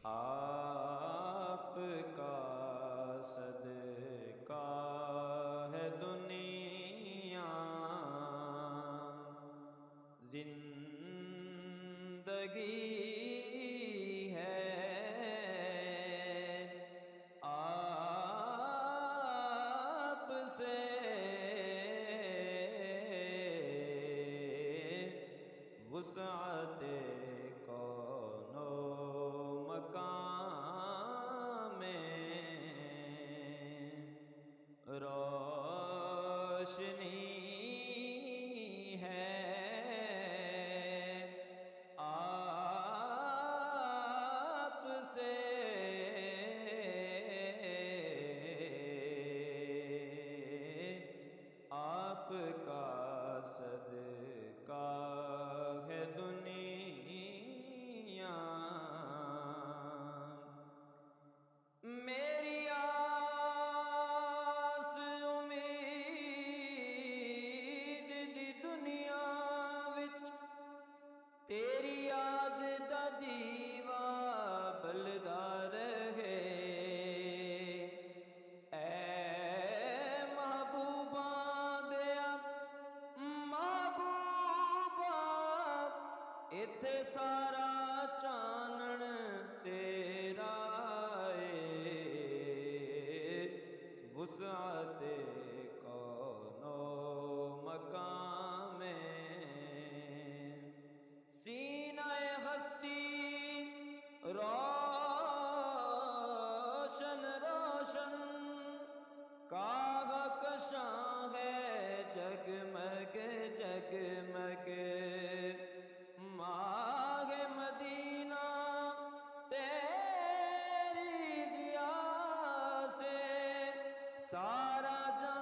آپ کا صدقہ ہے دنیا، زندگی ہے آپ سے وسعت کون و مکان میں روشنی ہے آپ سے آپ کا صدقہ ہے دنیا، میری آس امید دی دنیا وچ تیری یاد دا دیوا بلدا رہے، اے محبوباں دیا محبوبا، ایتھے سارا چانن تیرا اے، وسعت کون و مکان میں سینہ ہستی روشن روشن کاغ کشاں ہے جگمگ جگمگ، ماہ مدینہ تیری ضیا سے سارا جہاں